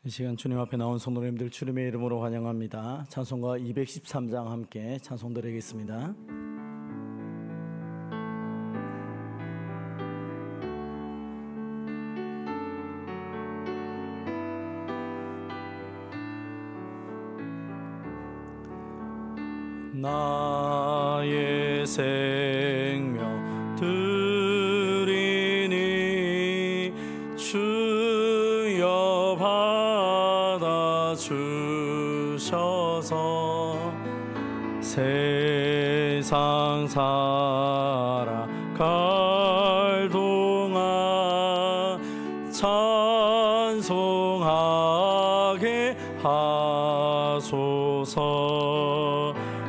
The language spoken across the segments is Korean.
이 시간 주님 앞에 나온 성도님들 주님의 이름으로 환영합니다. 찬송가 213장 함께 찬송 드리겠습니다. 나의 생명 드리니 주여 받아주셔서 세상 살아갈 동안 찬송하게 하소서.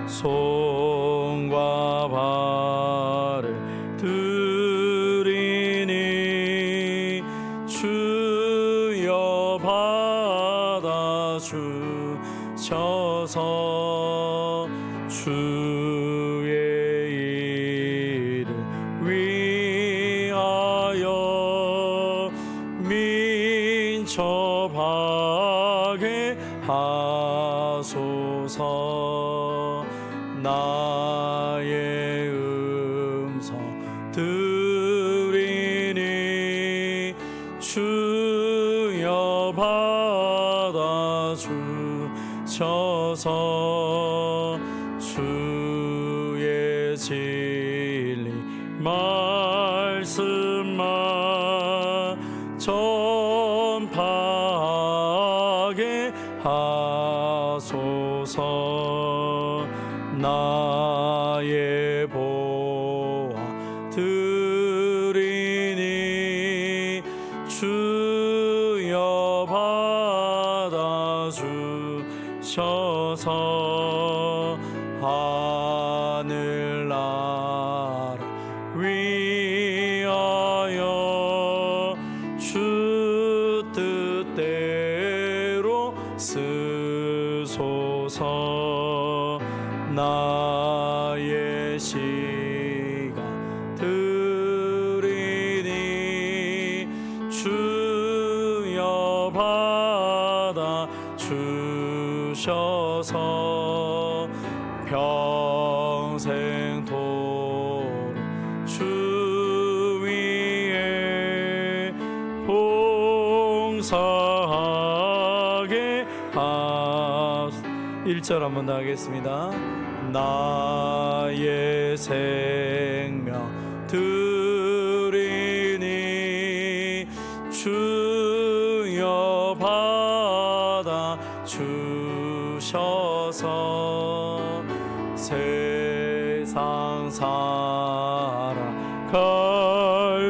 손과 발을 드리니 주여 받아주셔서 주의 이름 위하여 민첩하게 하소서. 나의 음성 들으니 주여 받아주셔서 주의 진리 말씀만 전파하게 하소서. 나의 보아 드리니 주여 받아주셔서 하늘나라 위하여 주 뜻대로 쓰소서. 나의 시간 드리니 주여 받아주셔서 평생토록 주 위에 봉사하게 1절 한번 더 하겠습니다. 나의 생명 드리니 주여 받아주셔서 세상 살아갈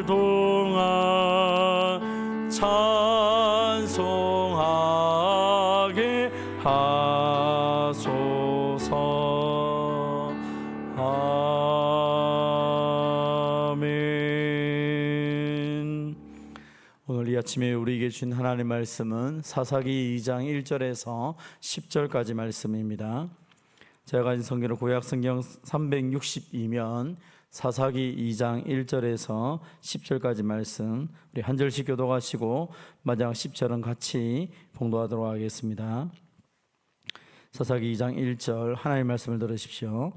동안 찬송하게 하소서. 아멘. 오늘 이 아침에 우리에게 주신 하나님의 말씀은 사사기 2장 1절에서 10절까지 말씀입니다. 제가 가진 성경은 구약성경 362면 사사기 2장 1절에서 10절까지 말씀, 우리 한 절씩 교독하시고 마지막 10절은 같이 봉독하도록 하겠습니다. 사사기 2장 1절 하나님의 말씀을 들으십시오.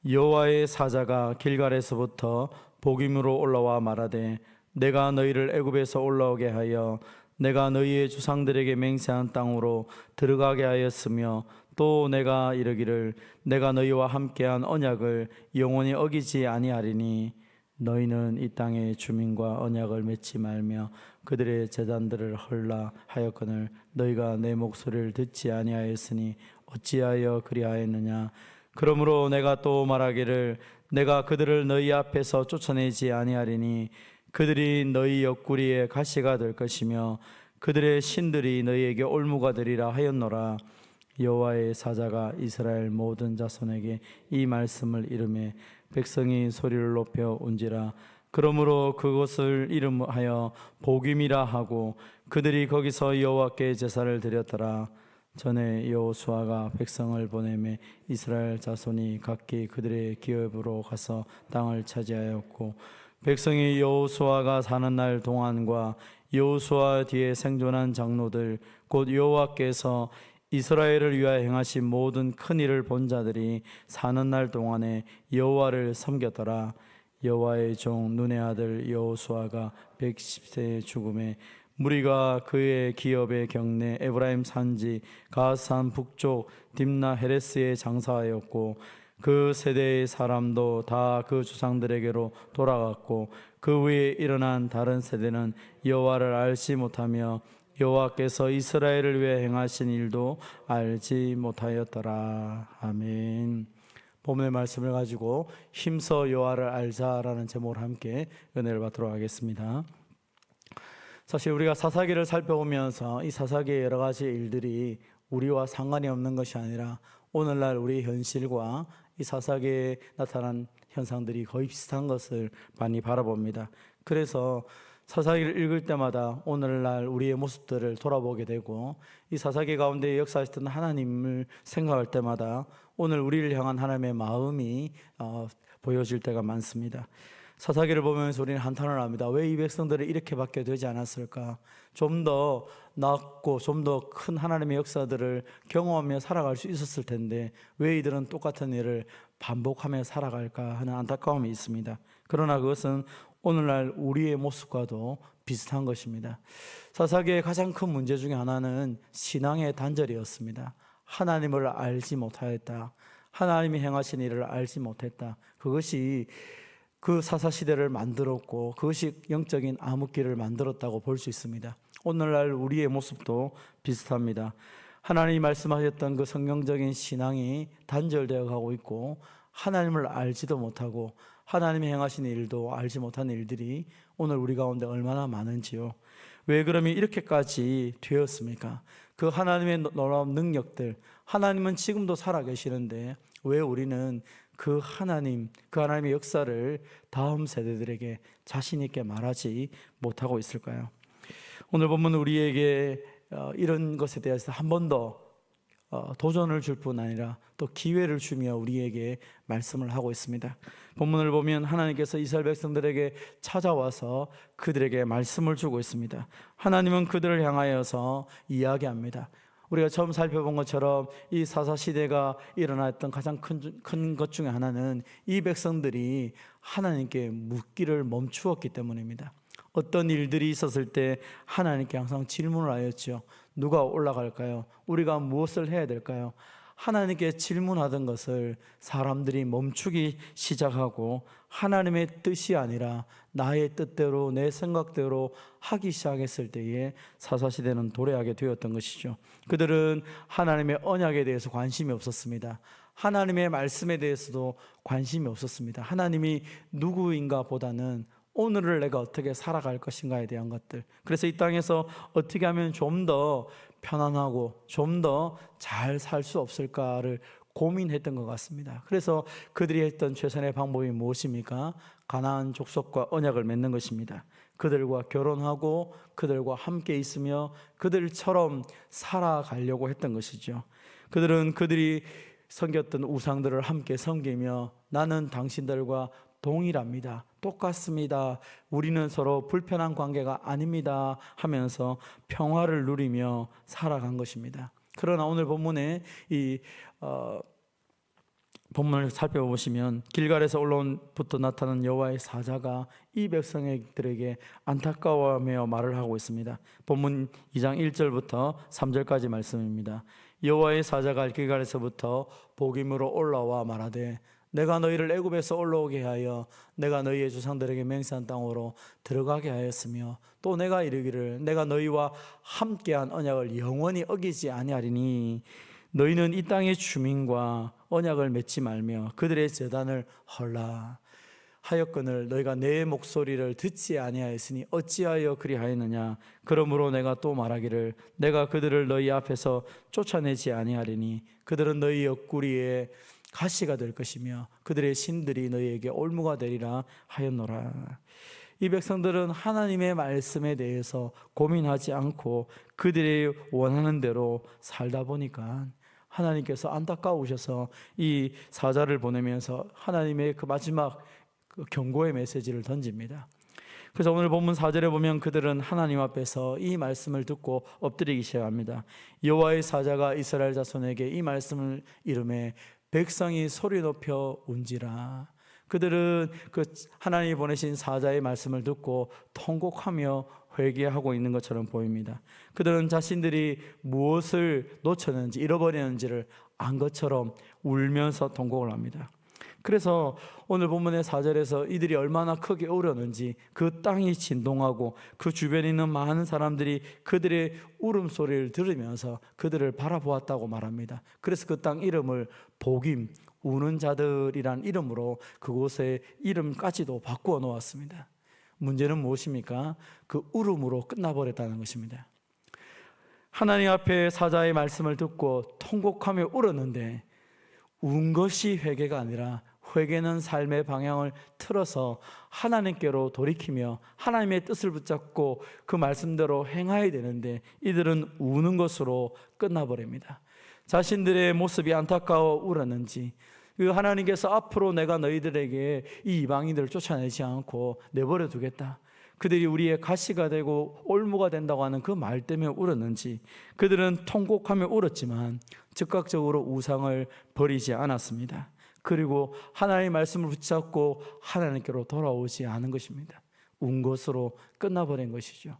여호와의 사자가 길갈에서부터 복임으로 올라와 말하되 내가 너희를 애굽에서 올라오게 하여 내가 너희의 주상들에게 맹세한 땅으로 들어가게 하였으며 또 내가 이르기를 내가 너희와 함께한 언약을 영원히 어기지 아니하리니 너희는 이 땅의 주민과 언약을 맺지 말며 그들의 제단들을 헐라 하였거늘 너희가 내 목소리를 듣지 아니하였으니 어찌하여 그리하였느냐. 그러므로 내가 또 말하기를 내가 그들을 너희 앞에서 쫓아내지 아니하리니 그들이 너희 옆구리에 가시가 될 것이며 그들의 신들이 너희에게 올무가 되리라 하였노라. 여호와의 사자가 이스라엘 모든 자손에게 이 말씀을 이르매 백성이 소리를 높여 운지라. 그러므로 그것을 이름하여 복임이라 하고 그들이 거기서 여호와께 제사를 드렸더라. 전에 여호수아가 백성을 보내매 이스라엘 자손이 각기 그들의 기업으로 가서 땅을 차지하였고 백성이 여호수아가 사는 날 동안과 여호수아 뒤에 생존한 장로들 곧 여호와께서 이스라엘을 위하여 행하신 모든 큰 일을 본 자들이 사는 날 동안에 여호와를 섬겼더라. 여호와의 종 눈의 아들 여호수아가 110세의 죽음에 무리가 그의 기업의 경내 에브라임 산지 가산 북쪽 딥나 헤레스에 장사하였고 그 세대의 사람도 다 그 조상들에게로 돌아갔고 그 위에 일어난 다른 세대는 여호와를 알지 못하며 여호와께서 이스라엘을 위해 행하신 일도 알지 못하였더라. 아멘. 본문의 말씀을 가지고 힘써 여호와를 알자라는 제목으로 함께 은혜를 받도록 하겠습니다. 사실 우리가 사사기를 살펴보면서 이 사사기의 여러 가지 일들이 우리와 상관이 없는 것이 아니라 오늘날 우리 현실과 이 사사기에 나타난 현상들이 거의 비슷한 것을 많이 바라봅니다. 그래서 사사기를 읽을 때마다 오늘날 우리의 모습들을 돌아보게 되고 이 사사기 가운데 역사하셨던 하나님을 생각할 때마다 오늘 우리를 향한 하나님의 마음이 보여질 때가 많습니다. 사사기를 보면서 우리는 한탄을 합니다. 왜 이 백성들을 이렇게 받게 되지 않았을까? 좀 더 낫고 좀 더 큰 하나님의 역사들을 경험하며 살아갈 수 있었을 텐데 왜 이들은 똑같은 일을 반복하며 살아갈까 하는 안타까움이 있습니다. 그러나 그것은 오늘날 우리의 모습과도 비슷한 것입니다. 사사기의 가장 큰 문제 중에 하나는 신앙의 단절이었습니다. 하나님을 알지 못하였다. 하나님이 행하신 일을 알지 못했다. 그것이 그 사사시대를 만들었고 그것이 영적인 암흑기를 만들었다고 볼 수 있습니다. 오늘날 우리의 모습도 비슷합니다. 하나님이 말씀하셨던 그 성경적인 신앙이 단절되어 가고 있고 하나님을 알지도 못하고 하나님이 행하신 일도 알지 못한 일들이 오늘 우리 가운데 얼마나 많은지요. 왜 그러면 이렇게까지 되었습니까? 그 하나님의 놀라운 능력들, 하나님은 지금도 살아계시는데 왜 우리는 그 하나님의 역사를 다음 세대들에게 자신 있게 말하지 못하고 있을까요? 오늘 본문 우리에게 이런 것에 대해서 한 번 더 도전을 줄 뿐 아니라 또 기회를 주며 우리에게 말씀을 하고 있습니다. 본문을 보면 하나님께서 이스라엘 백성들에게 찾아와서 그들에게 말씀을 주고 있습니다. 하나님은 그들을 향하여서 이야기합니다. 우리가 처음 살펴본 것처럼 이 사사시대가 일어났던 가장 큰 것 중에 하나는 이 백성들이 하나님께 묻기를 멈추었기 때문입니다. 어떤 일들이 있었을 때 하나님께 항상 질문을 하였죠. 누가 올라갈까요? 우리가 무엇을 해야 될까요? 하나님께 질문하던 것을 사람들이 멈추기 시작하고 하나님의 뜻이 아니라 나의 뜻대로 내 생각대로 하기 시작했을 때에 사사시대는 도래하게 되었던 것이죠. 그들은 하나님의 언약에 대해서 관심이 없었습니다. 하나님의 말씀에 대해서도 관심이 없었습니다. 하나님이 누구인가 보다는 오늘을 내가 어떻게 살아갈 것인가에 대한 것들, 그래서 이 땅에서 어떻게 하면 좀 더 편안하고 좀 더 잘 살 수 없을까를 고민했던 것 같습니다. 그래서 그들이 했던 최선의 방법이 무엇입니까? 가나안 족속과 언약을 맺는 것입니다. 그들과 결혼하고 그들과 함께 있으며 그들처럼 살아가려고 했던 것이죠. 그들은 그들이 섬겼던 우상들을 함께 섬기며 나는 당신들과 동일합니다. 똑같습니다. 우리는 서로 불편한 관계가 아닙니다 하면서 평화를 누리며 살아간 것입니다. 그러나 오늘 본문에 본문을 살펴보시면 길갈에서 올라온부터 나타난 여호와의 사자가 이 백성들에게 안타까워하며 말을 하고 있습니다. 본문 2장 1절부터 3절까지 말씀입니다. 여호와의 사자가 길갈에서부터 복임으로 올라와 말하되 내가 너희를 애굽에서 올라오게 하여 내가 너희의 조상들에게 맹세한 땅으로 들어가게 하였으며 또 내가 이르기를 내가 너희와 함께한 언약을 영원히 어기지 아니하리니 너희는 이 땅의 주민과 언약을 맺지 말며 그들의 제단을 헐라 하였거늘 너희가 내 목소리를 듣지 아니하였으니 어찌하여 그리하였느냐. 그러므로 내가 또 말하기를 내가 그들을 너희 앞에서 쫓아내지 아니하리니 그들은 너희 옆구리에 가시가 될 것이며 그들의 신들이 너희에게 올무가 되리라 하였노라. 이 백성들은 하나님의 말씀에 대해서 고민하지 않고 그들의 원하는 대로 살다 보니까 하나님께서 안타까우셔서 이 사자를 보내면서 하나님의 그 마지막 그 경고의 메시지를 던집니다. 그래서 오늘 본문 4절에 보면 그들은 하나님 앞에서 이 말씀을 듣고 엎드리기 시작합니다. 여호와의 사자가 이스라엘 자손에게 이 말씀을 이르매 백성이 소리 높여 운지라. 그들은 그 하나님이 보내신 사자의 말씀을 듣고 통곡하며 회개하고 있는 것처럼 보입니다. 그들은 자신들이 무엇을 놓쳤는지 잃어버렸는지를 안 것처럼 울면서 통곡을 합니다. 그래서 오늘 본문의 4절에서 이들이 얼마나 크게 울었는지 그 땅이 진동하고 그 주변에 있는 많은 사람들이 그들의 울음소리를 들으면서 그들을 바라보았다고 말합니다. 그래서 그 땅 이름을 복임, 우는 자들이란 이름으로 그곳의 이름까지도 바꾸어 놓았습니다. 문제는 무엇입니까? 그 울음으로 끝나버렸다는 것입니다. 하나님 앞에 사자의 말씀을 듣고 통곡하며 울었는데 운 것이 회개가 아니라 회개는 삶의 방향을 틀어서 하나님께로 돌이키며 하나님의 뜻을 붙잡고 그 말씀대로 행해야 되는데 이들은 우는 것으로 끝나버립니다. 자신들의 모습이 안타까워 울었는지 그 하나님께서 앞으로 내가 너희들에게 이 이방인들을 쫓아내지 않고 내버려 두겠다, 그들이 우리의 가시가 되고 올무가 된다고 하는 그 말 때문에 울었는지 그들은 통곡하며 울었지만 즉각적으로 우상을 버리지 않았습니다. 그리고 하나님의 말씀을 붙잡고 하나님께로 돌아오지 않은 것입니다. 운 것으로 끝나버린 것이죠.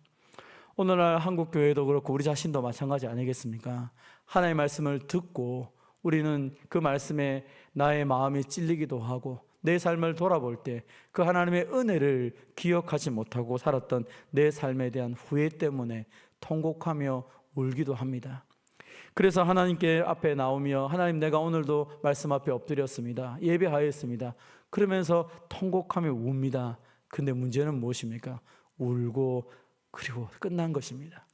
오늘날 한국교회도 그렇고 우리 자신도 마찬가지 아니겠습니까? 하나님의 말씀을 듣고 우리는 그 말씀에 나의 마음이 찔리기도 하고 내 삶을 돌아볼 때 그 하나님의 은혜를 기억하지 못하고 살았던 내 삶에 대한 후회 때문에 통곡하며 울기도 합니다. 그래서 하나님께 앞에 나오며 하나님, 내가 오늘도 말씀 앞에 엎드렸습니다, 예배하였습니다, 그러면서 통곡하며 웁니다. 근데 문제는 무엇입니까? 울고 그리고 끝난 것입니다.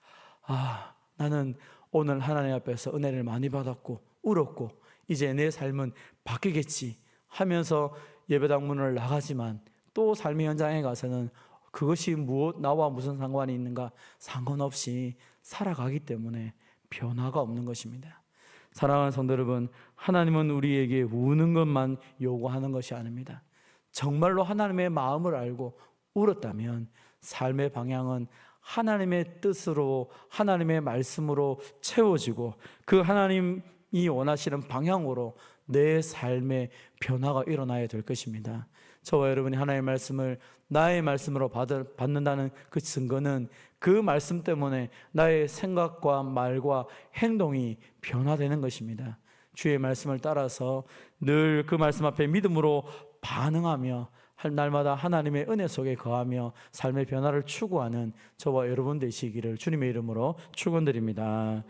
나는 오늘 하나님 앞에서 은혜를 많이 받았고 울었고 이제 내 삶은 바뀌겠지 하면서 예배당 문을 나가지만 또 삶의 현장에 가서는 그것이 나와 무슨 상관이 있는가? 상관없이 살아가기 때문에 변화가 없는 것입니다. 사랑하는 성도 여러분, 하나님은 우리에게 우는 것만 요구하는 것이 아닙니다. 정말로 하나님의 마음을 알고 울었다면 삶의 방향은 하나님의 뜻으로 하나님의 말씀으로 채워지고 그 하나님이 원하시는 방향으로 내 삶의 변화가 일어나야 될 것입니다. 저와 여러분이 하나님의 말씀을 나의 말씀으로 받는다는 그 증거는 그 말씀 때문에 나의 생각과 말과 행동이 변화되는 것입니다. 주의 말씀을 따라서 늘 그 말씀 앞에 믿음으로 반응하며 날마다 하나님의 은혜 속에 거하며 삶의 변화를 추구하는 저와 여러분 되시기를 주님의 이름으로 축원드립니다.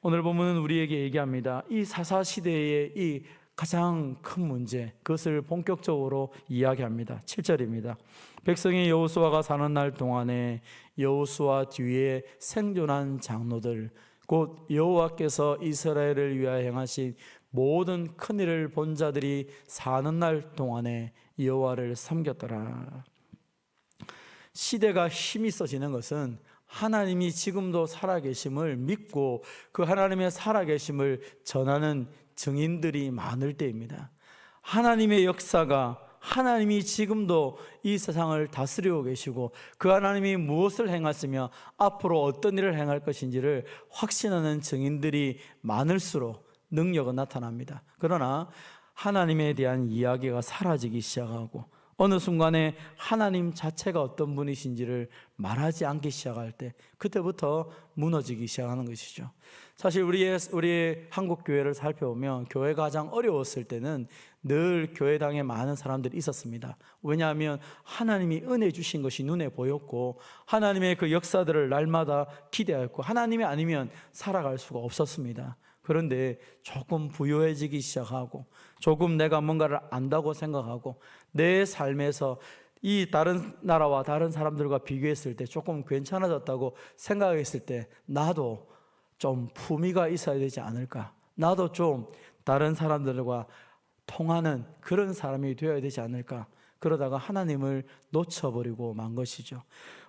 오늘 본문은 우리에게 얘기합니다. 이 사사시대의 이 가장 큰 문제, 그것을 본격적으로 이야기합니다. 7절입니다. 백성이 여호수아가 사는 날 동안에 여호수아 뒤에 생존한 장로들, 곧 여호와께서 이스라엘을 위하여 행하신 모든 큰일을 본 자들이 사는 날 동안에 여호와를 섬겼더라. 시대가 힘이 있어지는 것은 하나님이 지금도 살아계심을 믿고 그 하나님의 살아계심을 전하는 증인들이 많을 때입니다. 하나님의 역사가, 하나님이 지금도 이 세상을 다스리고 계시고 그 하나님이 무엇을 행하시며 앞으로 어떤 일을 행할 것인지를 확신하는 증인들이 많을수록 능력은 나타납니다. 그러나 하나님에 대한 이야기가 사라지기 시작하고 어느 순간에 하나님 자체가 어떤 분이신지를 말하지 않기 시작할 때 그때부터 무너지기 시작하는 것이죠. 사실 우리의 한국 교회를 살펴보면 교회가 가장 어려웠을 때는 늘 교회당에 많은 사람들이 있었습니다. 왜냐하면 하나님이 은혜 주신 것이 눈에 보였고 하나님의 그 역사들을 날마다 기대했고 하나님이 아니면 살아갈 수가 없었습니다. 그런데 조금 부유해지기 시작하고 조금 내가 뭔가를 안다고 생각하고 내 삶에서 이 다른 나라와 다른 사람들과 비교했을 때 조금 괜찮아졌다고 생각했을 때 나도 좀 품위가 있어야 되지 않을까, 나도 좀 다른 사람들과 통하는 그런 사람이 되어야 되지 않을까, 그러다가 하나님을 놓쳐버리고 만 것이죠.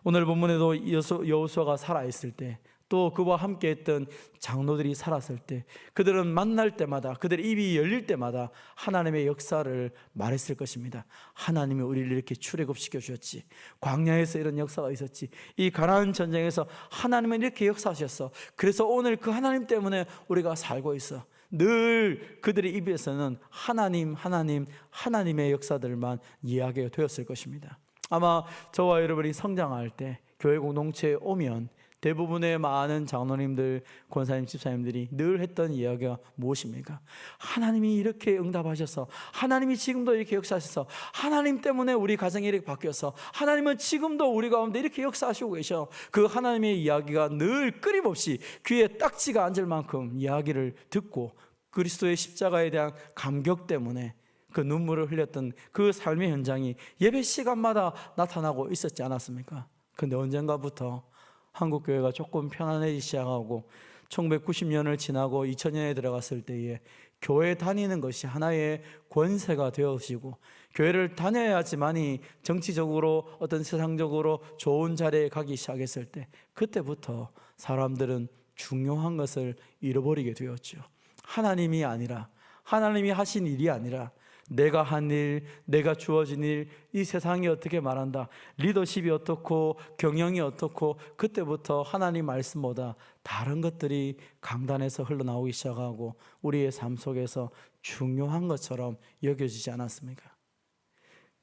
오늘 본문에도 여호수아가 살아있을 때 또 그와 함께 했던 장로들이 살았을 때 그들은 만날 때마다 그들의 입이 열릴 때마다 하나님의 역사를 말했을 것입니다. 하나님이 우리를 이렇게 출애굽시켜 주셨지, 광야에서 이런 역사가 있었지, 이 가나안 전쟁에서 하나님은 이렇게 역사하셨어, 그래서 오늘 그 하나님 때문에 우리가 살고 있어. 늘 그들의 입에서는 하나님의 역사들만 이야기가 되었을 것입니다. 아마 저와 여러분이 성장할 때 교회 공동체에 오면 대부분의 많은 장로님들, 권사님, 집사님들이 늘 했던 이야기가 무엇입니까? 하나님이 이렇게 응답하셔서, 하나님이 지금도 이렇게 역사하셔서, 하나님 때문에 우리 가정이 이렇게 바뀌어서, 하나님은 지금도 우리 가운데 이렇게 역사하시고 계셔. 그 하나님의 이야기가 늘 끊임없이 귀에 딱지가 앉을 만큼 이야기를 듣고 그리스도의 십자가에 대한 감격 때문에 그 눈물을 흘렸던 그 삶의 현장이 예배 시간마다 나타나고 있었지 않았습니까? 근데 언젠가부터 한국교회가 조금 편안해지기 시작하고 1990년을 지나고 2000년에 들어갔을 때에 교회 다니는 것이 하나의 권세가 되어지고, 교회를 다녀야지만이 정치적으로 어떤 세상적으로 좋은 자리에 가기 시작했을 때, 그때부터 사람들은 중요한 것을 잃어버리게 되었죠. 하나님이 아니라, 하나님이 하신 일이 아니라 내가 한 일, 내가 주어진 일, 이 세상이 어떻게 말한다, 리더십이 어떻고 경영이 어떻고, 그때부터 하나님 말씀보다 다른 것들이 강단에서 흘러나오기 시작하고 우리의 삶 속에서 중요한 것처럼 여겨지지 않았습니까?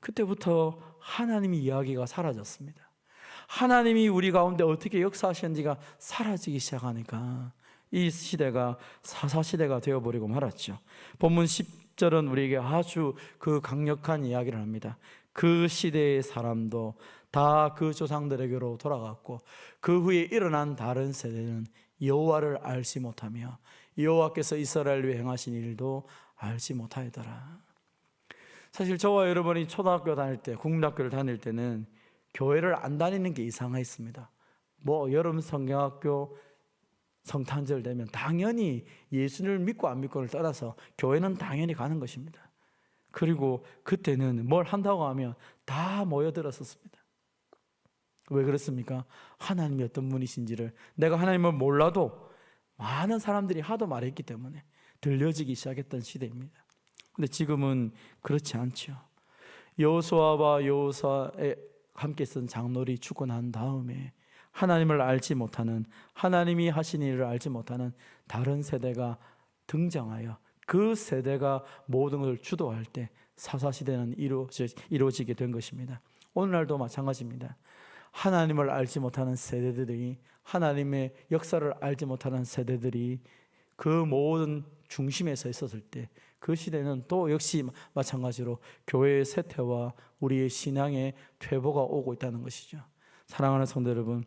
그때부터 하나님의 이야기가 사라졌습니다. 하나님이 우리 가운데 어떻게 역사하셨는지가 사라지기 시작하니까 이 시대가 사사시대가 되어버리고 말았죠. 본문 10절은 우리에게 아주 그 강력한 이야기를 합니다. 그 시대의 사람도 다 그 조상들에게로 돌아갔고 그 후에 일어난 다른 세대는 여호와를 알지 못하며 여호와께서 이스라엘 위에 행하신 일도 알지 못하였더라. 사실 저와 여러분이 초등학교 다닐 때, 국민학교를 다닐 때는 교회를 안 다니는 게 이상했습니다. 여름 성경학교 성탄절 되면 당연히 예수를 믿고 안 믿고를 떠나서 교회는 당연히 가는 것입니다. 그리고 그때는 뭘 한다고 하면 다 모여들었었습니다. 왜 그렇습니까? 하나님이 어떤 분이신지를 내가 하나님을 몰라도 많은 사람들이 하도 말했기 때문에 들려지기 시작했던 시대입니다. 근데 지금은 그렇지 않죠. 여호수아와 여호사에 함께 쓴 장로들이 죽고 난 다음에 하나님을 알지 못하는, 하나님이 하신 일을 알지 못하는 다른 세대가 등장하여 그 세대가 모든 것을 주도할 때 사사시대는 이루어지게 된 것입니다. 오늘날도 마찬가지입니다. 하나님을 알지 못하는 세대들이, 하나님의 역사를 알지 못하는 세대들이 그 모든 중심에 서 있었을 때 그 시대는 또 역시 마찬가지로 교회의 쇠퇴와 우리의 신앙의 퇴보가 오고 있다는 것이죠. 사랑하는 성도 여러분,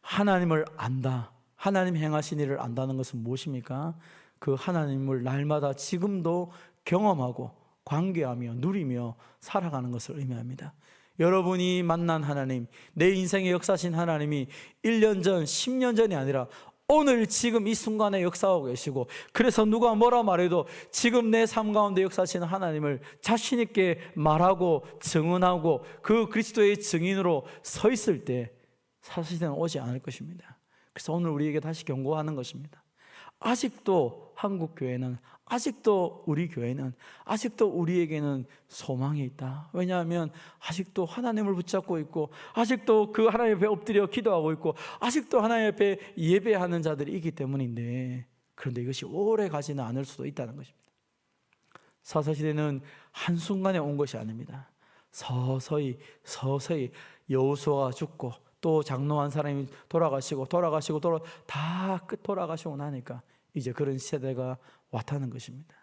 하나님을 안다, 하나님 행하신 일을 안다는 것은 무엇입니까? 그 하나님을 날마다 지금도 경험하고 관계하며 누리며 살아가는 것을 의미합니다. 여러분이 만난 하나님, 내 인생의 역사신 하나님이 1년 전, 10년 전이 아니라 오늘 지금 이 순간에 역사하고 계시고, 그래서 누가 뭐라 말해도 지금 내 삶 가운데 역사하시는 하나님을 자신 있게 말하고 증언하고 그 그리스도의 증인으로 서 있을 때 사사시대는 오지 않을 것입니다. 그래서 오늘 우리에게 다시 경고하는 것입니다. 아직도 한국 교회는, 아직도 우리 교회는, 아직도 우리에게는 소망이 있다. 왜냐하면 아직도 하나님을 붙잡고 있고, 아직도 그 하나님 앞에 엎드려 기도하고 있고, 아직도 하나님 앞에 예배하는 자들이 있기 때문인데, 그런데 이것이 오래 가지는 않을 수도 있다는 것입니다. 사사시대는 한순간에 온 것이 아닙니다. 서서히 여호수아가 죽고 또 장로 한 사람이 돌아가시고 다 돌아가시고 나니까 이제 그런 세대가 왔다는 것입니다.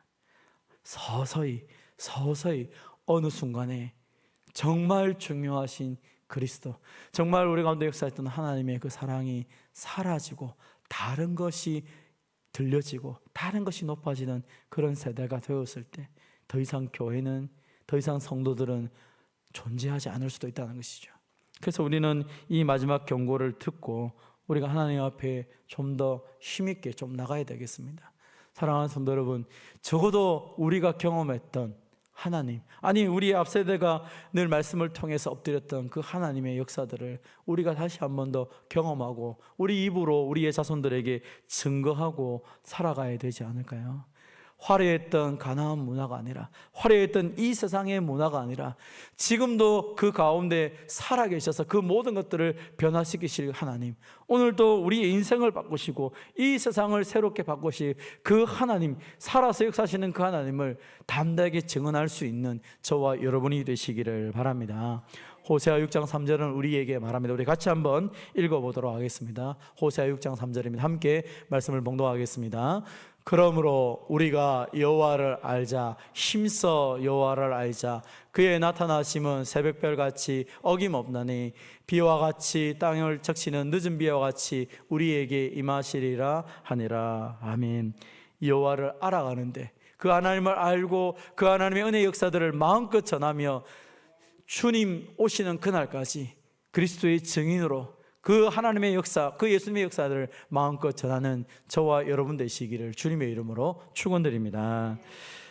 서서히 어느 순간에 정말 중요하신 그리스도, 정말 우리 가운데 역사했던 하나님의 그 사랑이 사라지고 다른 것이 들려지고 다른 것이 높아지는 그런 세대가 되었을 때 더 이상 교회는, 더 이상 성도들은 존재하지 않을 수도 있다는 것이죠. 그래서 우리는 이 마지막 경고를 듣고 우리가 하나님 앞에 좀 더 힘있게 좀 나가야 되겠습니다. 사랑하는 성도 여러분, 적어도 우리가 경험했던 하나님, 아니 우리 앞세대가 늘 말씀을 통해서 엎드렸던 그 하나님의 역사들을 우리가 다시 한 번 더 경험하고 우리 입으로 우리의 자손들에게 증거하고 살아가야 되지 않을까요? 화려했던 가나안 문화가 아니라, 화려했던 이 세상의 문화가 아니라 지금도 그 가운데 살아계셔서 그 모든 것들을 변화시키실 하나님, 오늘도 우리의 인생을 바꾸시고 이 세상을 새롭게 바꾸실 그 하나님, 살아서 역사하시는 그 하나님을 담대하게 증언할 수 있는 저와 여러분이 되시기를 바랍니다. 호세아 6장 3절은 우리에게 말합니다. 우리 같이 한번 읽어보도록 하겠습니다. 호세아 6장 3절입니다. 함께 말씀을 봉독하겠습니다. 그러므로 우리가 여호와를 알자, 힘써 여호와를 알자. 그의 나타나심은 새벽별같이 어김없나니 비와 같이 땅을 적시는 늦은 비와 같이 우리에게 임하시리라 하니라. 아멘. 여호와를 알아가는데, 그 하나님을 알고 그 하나님의 은혜 역사들을 마음껏 전하며 주님 오시는 그날까지 그리스도의 증인으로 그 하나님의 역사, 그 예수님의 역사들을 마음껏 전하는 저와 여러분 되시기를 주님의 이름으로 축원드립니다.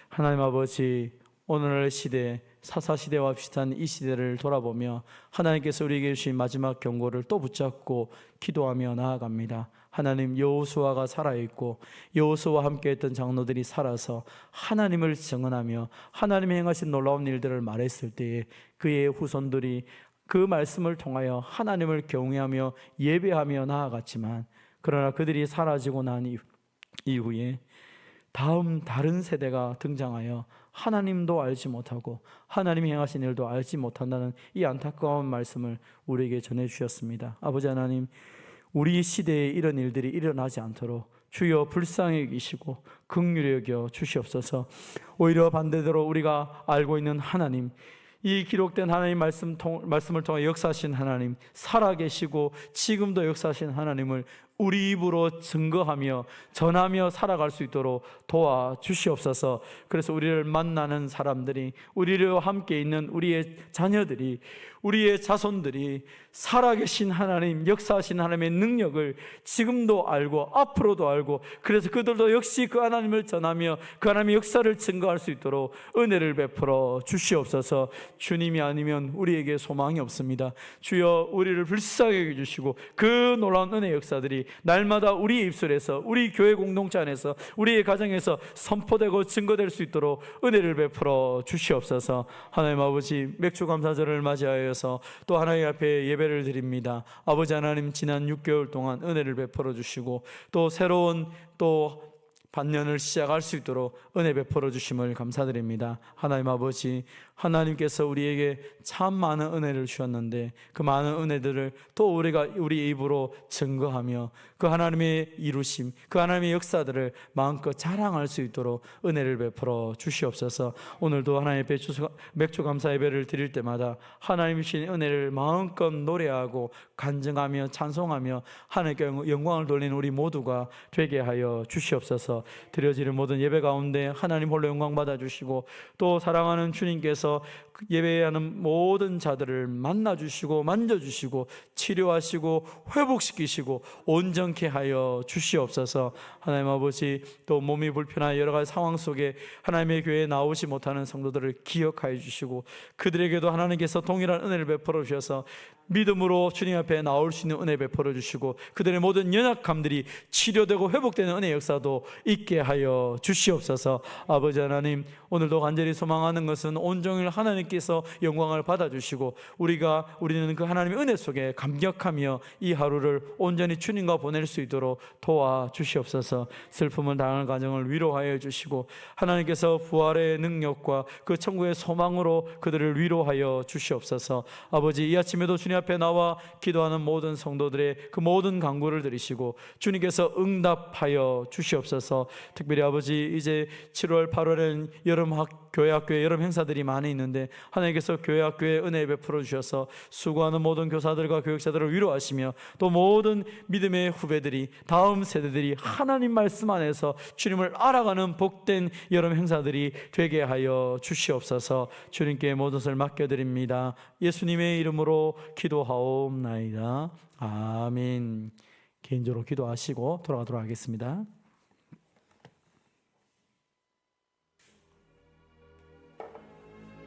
하나님 아버지, 오늘날 시대, 사사시대와 비슷한 이 시대를 돌아보며 하나님께서 우리에게 주신 마지막 경고를 또 붙잡고 기도하며 나아갑니다. 하나님, 여호수아가 살아있고 여호수아와 함께했던 장로들이 살아서 하나님을 증언하며 하나님의 행하신 놀라운 일들을 말했을 때에 그의 후손들이 그 말씀을 통하여 하나님을 경외하며 예배하며 나아갔지만, 그러나 그들이 사라지고 난 이후에 다른 세대가 등장하여 하나님도 알지 못하고 하나님이 행하신 일도 알지 못한다는 이 안타까운 말씀을 우리에게 전해주셨습니다. 아버지 하나님, 우리 시대에 이런 일들이 일어나지 않도록 주여 불쌍히 여기시고 긍휼히 여겨 주시옵소서. 오히려 반대대로 우리가 알고 있는 하나님, 이 기록된 하나님 말씀을 통해 역사하신 하나님, 살아계시고 지금도 역사하신 하나님을 우리 입으로 증거하며 전하며 살아갈 수 있도록 도와주시옵소서. 그래서 우리를 만나는 사람들이, 우리와 함께 있는 우리의 자녀들이, 우리의 자손들이 살아계신 하나님, 역사하신 하나님의 능력을 지금도 알고 앞으로도 알고, 그래서 그들도 역시 그 하나님을 전하며 그 하나님의 역사를 증거할 수 있도록 은혜를 베풀어 주시옵소서. 주님이 아니면 우리에게 소망이 없습니다. 주여, 우리를 불쌍히 여겨주시고 그 놀라운 은혜 역사들이 날마다 우리의 입술에서, 우리 교회 공동체 안에서, 우리의 가정에서 선포되고 증거될 수 있도록 은혜를 베풀어 주시옵소서. 하나님 아버지, 맥주감사절을 맞이하여서 또 하나님 앞에 예배를 드립니다. 아버지 하나님, 지난 6개월 동안 은혜를 베풀어 주시고 또 새로운 또 반년을 시작할 수 있도록 은혜 베풀어 주심을 감사드립니다. 하나님 아버지, 하나님께서 우리에게 참 많은 은혜를 주셨는데 그 많은 은혜들을 또 우리가 우리 입으로 증거하며 그 하나님의 이루심, 그 하나님의 역사들을 마음껏 자랑할 수 있도록 은혜를 베풀어 주시옵소서. 오늘도 하나님의 맥주 감사 예배를 드릴 때마다 하나님 주신 은혜를 마음껏 노래하고 간증하며 찬송하며 하나님께 영광을 돌리는 우리 모두가 되게 하여 주시옵소서. 드려지는 모든 예배 가운데 하나님 홀로 영광 받아주시고 또 사랑하는 주님께서 예배하는 모든 자들을 만나주시고 만져주시고 치료하시고 회복시키시고 온전케 하여 주시옵소서. 하나님 아버지, 또 몸이 불편한 여러 가지 상황 속에 하나님의 교회에 나오지 못하는 성도들을 기억하여 주시고 그들에게도 하나님께서 동일한 은혜를 베풀어 주셔서 믿음으로 주님 앞에 나올 수 있는 은혜 베풀어 주시고 그들의 모든 연약함들이 치료되고 회복되는 은혜 역사도 있게 하여 주시옵소서. 아버지 하나님, 오늘도 간절히 소망하는 것은 온종일 하나님께서 영광을 받아주시고 우리는 그 하나님의 은혜 속에 감격하며 이 하루를 온전히 주님과 보낼 수 있도록 도와주시옵소서. 슬픔을 당한 가정을 위로하여 주시고 하나님께서 부활의 능력과 그 천국의 소망으로 그들을 위로하여 주시옵소서. 아버지, 이 아침에도 주님 앞에 나와 기도하는 모든 성도들의 그 모든 간구를 들으시고 주님께서 응답하여 주시옵소서. 특별히 아버지, 이제 7월 8월엔 교회 학교에 여름 행사들이 많이 있는데 하나님께서 교회 학교에 은혜 베풀어 주셔서 수고하는 모든 교사들과 교육자들을 위로하시며 또 모든 믿음의 후배들이, 다음 세대들이 하나님 말씀 안에서 주님을 알아가는 복된 여름 행사들이 되게 하여 주시옵소서. 주님께 모든 것을 맡겨드립니다. 예수님의 이름으로 기도하옵나이다. 아멘. 개인적으로 기도하시고 돌아가도록 하겠습니다.